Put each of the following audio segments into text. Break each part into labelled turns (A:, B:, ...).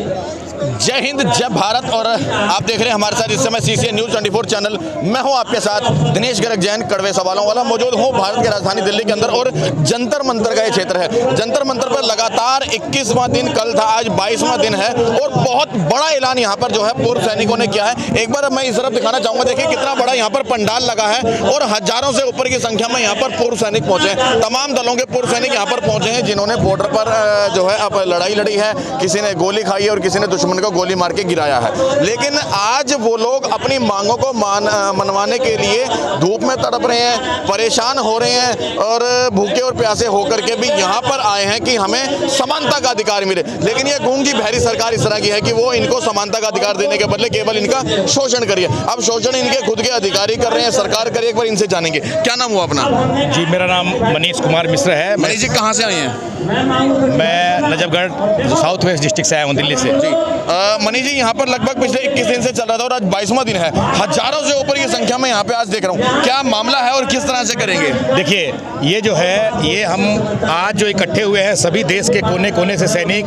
A: जय हिंद, जय भारत। और आप देख रहे हैं हमारे साथ इस समय CCN न्यूज़ 24 चैनल। मैं हूं आपके साथ दिनेश गर्ग जैन, कड़वे सवालों वाला। मौजूद हूं भारत की राजधानी दिल्ली के अंदर और जंतर मंतर का ये क्षेत्र है। जंतर मंतर पर लगातार 21वां दिन, कल था, आज 22वां दिन है और बहुत बड़ा ऐलान यहाँ पर जो है पूर्व सैनिकों ने किया है। एक बार मैं इस तरफ दिखाना चाहूँगा, देखिए कितना बड़ा यहाँ पर पंडाल लगा है और हजारों से ऊपर की संख्या में यहाँ पर पूर्व सैनिक पहुँचे हैं। तमाम दलों के पूर्व सैनिक यहाँ पर पहुँचे हैं, जिन्होंने बॉर्डर पर जो है अब लड़ाई लड़ी है। किसी ने गोली खाई है और किसी ने दुश्मन को गोली मार के गिराया है। लेकिन आज वो लोग अपनी मांगों को मनवाने के लिए धूप में तड़प रहे हैं, परेशान हो रहे हैं और भूखे और प्यासे होकर के भी यहाँ पर आए हैं कि हमें समानता का अधिकार मिले। लेकिन ये गूंगी बहरी सरकार इस तरह की है कि वो इनको समानता का अधिकार देने के बदले केवल इनका शोषण करिए। अब शोषण इनके खुद के अधिकारी कर रहे हैं, सरकार करिए। एक बार इनसे जानेंगे, क्या नाम हुआ अपना?
B: जी, मेरा नाम मनीष कुमार मिश्र है।
A: मनीष जी कहाँ से आए हैं?
B: मैं नजफगढ़ साउथ वेस्ट डिस्ट्रिक्ट से आया हूँ, दिल्ली से।
A: जी मनीष जी, यहाँ पर लगभग पिछले 21 दिन से चल रहा था और आज 22वां दिन है। हजारों से ऊपर की संख्या में यहाँ पे आज देख रहा हूँ। क्या मामला है और किस तरह से करेंगे?
B: देखिए, ये जो है, ये हम आज जो इकट्ठे हुए हैं सभी देश के कोने कोने से सैनिक,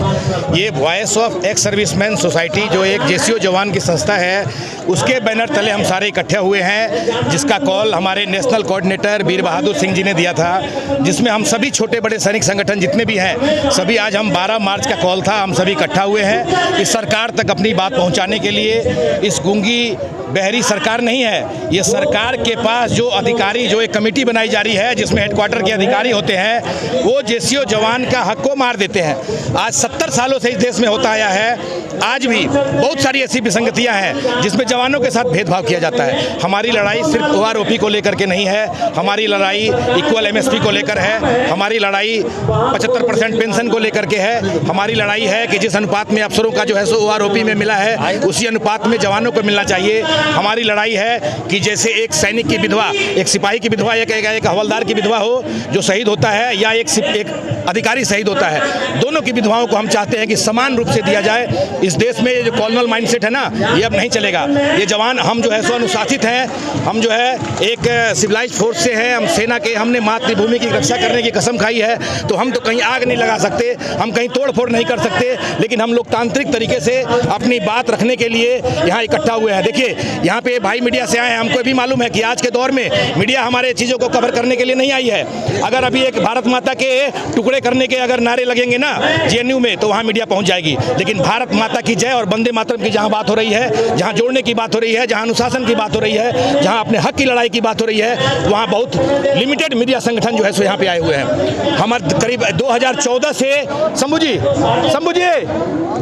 B: ये voice of ex serviceman society जो एक JCO जवान की संस्था है, उसके बैनर तले हम सारे इकट्ठे हुए हैं, जिसका कॉल हमारे नेशनल कोऑर्डिनेटर वीर बहादुर सिंह जी ने दिया था, जिसमें हम सभी छोटे बड़े सैनिक संगठन जितने भी हैं सभी, आज हम 12 मार्च का कॉल था, हम सभी इकट्ठा हुए हैं इस सरकार तक अपनी बात पहुंचाने के लिए। इस गूंगी बहरी सरकार नहीं है, ये सरकार के पास जो अधिकारी, जो एक कमेटी बनाई जा रही है जिसमें हेडक्वार्टर के अधिकारी होते हैं, वो JCO जवान का हक को मार देते हैं। आज 70 सालों से इस देश में होता आया है, आज भी बहुत सारी ऐसी विसंगतियां हैं जिसमें जवानों के साथ भेदभाव किया जाता है। हमारी लड़ाई सिर्फ OROP को लेकर के नहीं है, हमारी लड़ाई इक्वल MSP को लेकर है, हमारी लड़ाई 75% पेंशन को लेकर के है, हमारी लड़ाई है कि जिस अनुपात में अफसरों का जो है सो OROP में मिला है उसी अनुपात में जवानों को मिलना चाहिए। हमारी लड़ाई है कि जैसे एक सैनिक की विधवा, एक सिपाही की विधवा, एक हवलदार की विधवा हो जो शहीद होता है, या एक अधिकारी शहीद होता है, दोनों की विधवाओं को हम चाहते हैं कि समान रूप से दिया जाए। इस देश में ये जो कॉलोनल माइंडसेट है ना, ये अब नहीं चलेगा। ये जवान, हम जो है सो अनुशासित हैं, हम जो है एक सिविलाइज्ड फोर्स से हैं, हम सेना के, हमने मातृभूमि की रक्षा करने की कसम खाई है, तो हम तो कहीं आग नहीं लगा सकते, हम कहीं तोड़ फोड़ नहीं कर सकते, लेकिन हम लोग तांत्रिक तरीके से अपनी बात रखने के लिए यहाँ इकट्ठा हुए हैं। देखिए, यहाँ पे भाई मीडिया से आए हैं, हमको भी मालूम है कि आज के दौर में मीडिया हमारे चीज़ों को कवर करने के लिए नहीं आई है। अगर अभी एक भारत माता के टुकड़े करने के अगर नारे लगेंगे ना JNU में, तो वहाँ मीडिया पहुँच जाएगी। लेकिन भारत माता की जय और वंदे मातरम की जहाँ बात हो रही है, जहाँ जोड़ने की बात हो रही है, जहाँ अनुशासन की बात हो रही है, जहाँ अपने हक की लड़ाई की बात हो रही है, वहाँ बहुत लिमिटेड मीडिया संगठन जो है सो यहाँ पे आए हुए हैं। हमारे करीब 2014 से, शंभू जी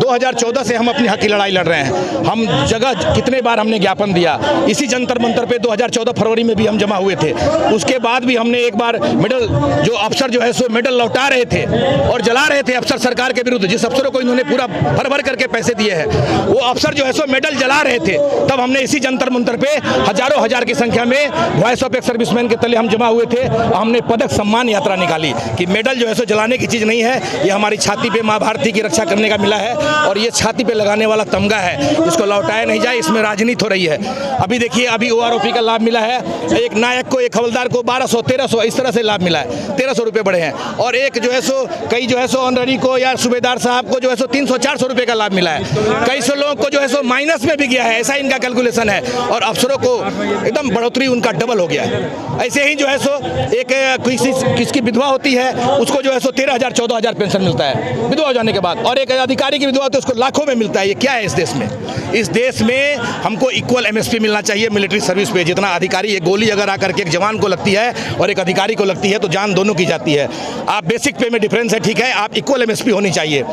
B: 2014 से हम अपनी हक की लड़ाई लड़ रहे हैं। हम जगह कितने बार हमने ज्ञापन दिया, इसी जंतर मंतर पे 2014 फरवरी में भी हम जमा हुए थे। उसके बाद भी हमने एक बार मेडल, जो अफसर जो है सो मेडल लौटा रहे थे और जला रहे थे अफसर सरकार के विरुद्ध, जिस अफसरों को इन्होंने पूरा भर भर करके पैसे दिए हैं, वो अफसर जो है सो मेडल जला रहे थे, तब हमने इसी जंतर मंतर पे हजारों हजार की संख्या में वॉइस ऑफ एक्स सर्विसमैन के तले हम जमा हुए थे। हमने पदक सम्मान यात्रा निकाली कि मेडल जो है सो जलाने की चीज़ नहीं है, ये हमारी छाती पे माँ भारती की रक्षा करने का मिला है और ये छाती पे लगाने वाला तमगा है, इसको लौटाया नहीं जाए, इसमें राजनीति हो रही है। अभी देखिए, अभी OROP का लाभ मिला है, एक नायक को, एक हवलदार को 1200, 1300 इस तरह से लाभ मिला है, 1300 रुपये बढ़े हैं, और एक जो है सो कई जो है सो ऑनररी को या सूबेदार साहब को जो है सो 300-400 रुपये का लाभ मिला है। कई सौ लोगों को जो है सो माइनस में भी गया है, ऐसा इनका कैलकुलेशन है, और अफसरों को एकदम बढ़ोतरी उनका डबल हो गया है। ऐसे ही जो है सो एक किसकी विधवा होती है उसको जो है सो 13,000-14,000 पेंशन मिलता है विधवा हो जाने के बाद, और एक अधिकारी की विधवा होती है उसको लाखों में मिलता है। ये क्या है इस देश में? इस देश में हमको इक्वल MSP मिलना चाहिए मिलिट्री सर्विस पे। जितना अधिकारी, एक गोली अगर आकर के एक जवान को लगती है और एक अधिकारी को लगती है तो जान दोनों की जाती है। आप बेसिक पे में डिफरेंस है, ठीक है, आप इक्वल MSP होनी चाहिए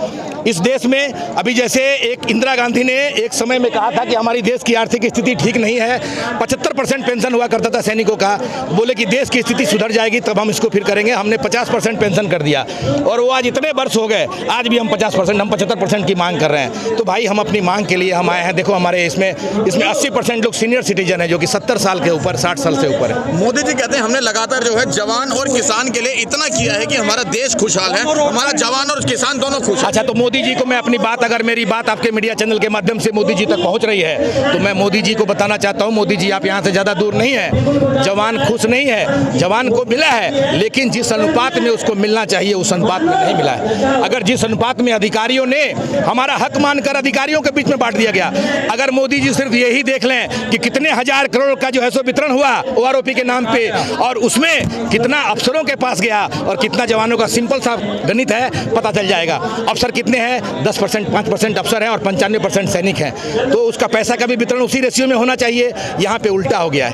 B: इस देश में। अभी जैसे एक इंदिरा गांधी ने एक समय में कहा था कि हमारी देश की आर्थिक स्थिति ठीक नहीं है, 75% पेंशन हुआ करता था सैनिकों का, बोले कि देश की स्थिति सुधर जाएगी तब हम इसको फिर करेंगे। हमने 50% पेंशन कर दिया और वो आज इतने वर्ष हो गए, आज भी हम 50%, हम 75% की मांग कर रहे हैं। तो भाई, हम अपनी मांग के लिए हम आए हैं। देखो, हमारे इसमें 80% लोग सीनियर सिटीजन है, जो कि 70 साल के ऊपर, 60 साल से ऊपर है।
A: मोदी जी कहते हैं हमने लगातार जो है जवान और किसान के लिए इतना किया है कि हमारा देश खुशहाल है, हमारा जवान और किसान दोनों खुश।
B: अच्छा, तो मोदी जी को मैं अपनी बात, अगर मेरी बात आपके मीडिया चैनल के माध्यम से मोदी जी तक पहुंच रही है, तो मैं मोदी जी को बताना चाहता हूं, मोदी जी आप यहां से ज़्यादा दूर नहीं है। जवान खुश नहीं है, जवान को मिला है, लेकिन जिस अनुपात में उसको मिलना चाहिए उस अनुपात में नहीं मिला है। अगर जिस अनुपात में अधिकारियों ने हमारा हक मानकर अधिकारियों के बीच में बांट दिया गया। अगर मोदी जी सिर्फ यही देख लें कि कितने हजार करोड़ का जो है सो वितरण हुआ OROP के नाम पे, और उसमें कितना अफसरों के पास गया और कितना जवानों का सिंपल सा गणित है, पता चल जाएगा। अफसर कितने हैं? 10%, 5% अफसर हैं और 95% सैनिक हैं। तो उसका पैसा का भी वितरण उसी रेशियो में होना चाहिए। यहाँ पे उल्टा हो गया है,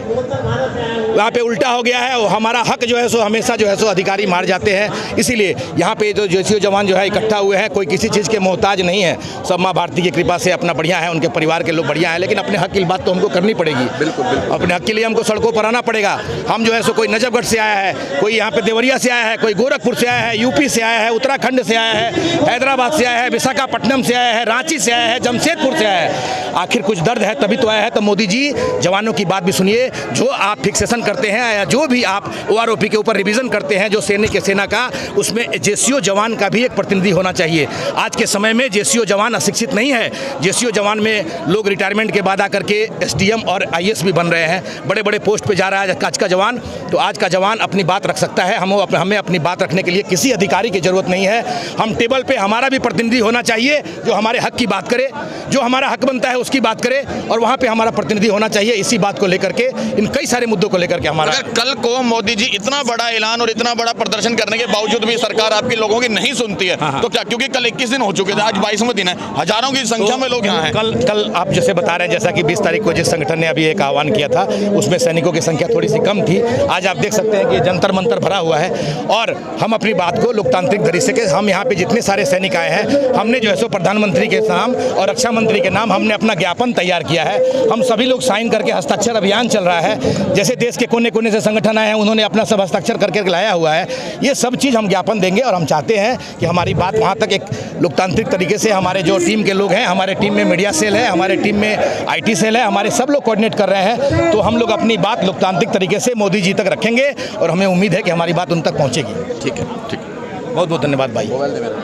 B: यहाँ पे उल्टा हो गया है। और हमारा हक जो है सो हमेशा जो है सो अधिकारी मार जाते हैं। इसीलिए यहाँ पे जो JCO जवान जो है इकट्ठा हुए हैं, कोई किसी चीज़ के मोहताज नहीं है। सब माँ भारती की कृपा से अपना बढ़िया है, उनके परिवार के लोग बढ़िया हैं, लेकिन अपने हक की बात तो हमको करनी पड़ेगी। बिल्कुल, अपने हक के लिए हमको सड़कों पर आना पड़ेगा। हम जो है सो कोई नजफगढ़ से आया है, कोई यहाँ पे देवरिया से आया है, कोई गोरखपुर से आया है, यूपी से आया है, उत्तराखंड से आया है, हैदराबाद से आया है, विशाखापट्टनम से आया है, रांची से आया है, जमशेदपुर से आया है। आखिर कुछ दर्द है तभी तो आया है। तो मोदी जी जवानों की बात भी सुनिए। जो आप फिक्सेशन करते हैं या जो भी आप OROP के ऊपर रिवीजन करते हैं जो सेना का, उसमें JCO जवान का भी एक प्रतिनिधि होना चाहिए। आज के समय में JCO जवान अशिक्षित नहीं है। JCO जवान में लोग रिटायरमेंट के बाद आकर के SDM और IAS भी बन रहे हैं, बड़े बड़े पोस्ट पे जा रहा है आज का जवान। तो आज का जवान अपनी बात रख सकता है। हमें अपनी बात रखने के लिए किसी अधिकारी की जरूरत नहीं है। हम टेबल पे हमारा भी प्रतिनिधि होना चाहिए जो हमारे हक की बात करे, जो हमारा हक बनता है उसकी बात करे, और वहाँ पे हमारा प्रतिनिधि होना चाहिए। इसी बात को लेकर के, इन कई सारे मुद्दों को लेकर के हमारा।
A: अगर कल को मोदी जी इतना बड़ा ऐलान और इतना बड़ा प्रदर्शन करने के बावजूद भी सरकार आपके लोगों की नहीं सुनती है, तो क्या? क्योंकि कल 21 दिन हो चुके थे, आज 22वां दिन है, हजारों की संख्या में लोग यहाँ हैं।
B: कल आप जैसे बता रहे हैं, जैसा कि 20 तारीख को जिस संगठन ने अभी एक आह्वान किया था, उसमें सैनिकों की संख्या थोड़ी सी कम थी। आज आप देख सकते हैं कि जंतर मंतर भरा हुआ है। और हम अपनी बात को लोकतांत्रिक तरीके से, हम यहाँ पे जितने सारे सैनिक आए हैं, हमने जो है सो प्रधानमंत्री के नाम और रक्षा मंत्री के नाम हमने अपना ज्ञापन तैयार किया है। हम सभी लोग साइन करके, हस्ताक्षर अभियान चल रहा है। जैसे देश के कोने कोने से संगठन आए हैं, उन्होंने अपना सब हस्ताक्षर करके लाया हुआ है। ये सब चीज़ हम ज्ञापन देंगे और हम चाहते हैं कि हमारी बात वहाँ तक एक लोकतांत्रिक तरीके से, हमारे जो टीम के लोग हैं, हमारे टीम में मीडिया सेल है, हमारे टीम में IT सेल है, हमारे सब लोग कोऑर्डिनेट कर रहे हैं। तो हम लोग अपनी बात लोकतांत्रिक तरीके से मोदी जी तक रखेंगे और हमें उम्मीद है कि हमारी बात उन तक पहुँचेगी।
A: ठीक है, ठीक।
B: बहुत बहुत धन्यवाद भाई।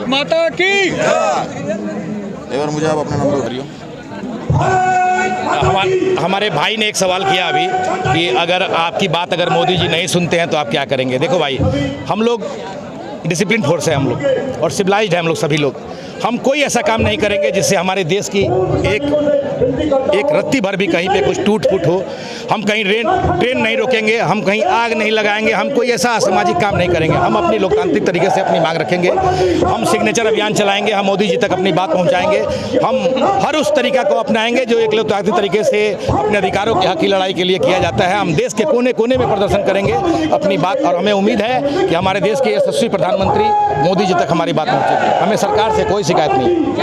C: माता की।
A: एक बार मुझे आप अपना नंबर भरियो।
B: हमारे भाई ने एक सवाल किया अभी कि अगर आपकी बात अगर मोदी जी नहीं सुनते हैं तो आप क्या करेंगे। देखो भाई, हम लोग डिसिप्लिन फोर्स है, हम लोग और सिविलाइज्ड है हम लोग सभी लोग। हम कोई ऐसा काम नहीं करेंगे जिससे हमारे देश की एक रत्ती भर भी कहीं पे कुछ टूट फूट हो। हम कहीं ट्रेन नहीं रोकेंगे, हम कहीं आग नहीं लगाएंगे, हम कोई ऐसा असामाजिक काम नहीं करेंगे। हम अपनी लोकतांत्रिक तरीके से अपनी मांग रखेंगे। हम सिग्नेचर अभियान चलाएंगे, हम मोदी जी तक अपनी बात पहुंचाएंगे। हम हर उस तरीका को अपनाएंगे जो एक लोकतांत्रिक तरीके से अपने अधिकारों के हक की लड़ाई के लिए किया जाता है। हम देश के कोने कोने में प्रदर्शन करेंगे अपनी बात, और हमें उम्मीद है कि हमारे देश के यशस्वी प्रधानमंत्री मोदी जी तक हमारी बात पहुँचेगी। हमें सरकार से कोई शिकायत नहीं।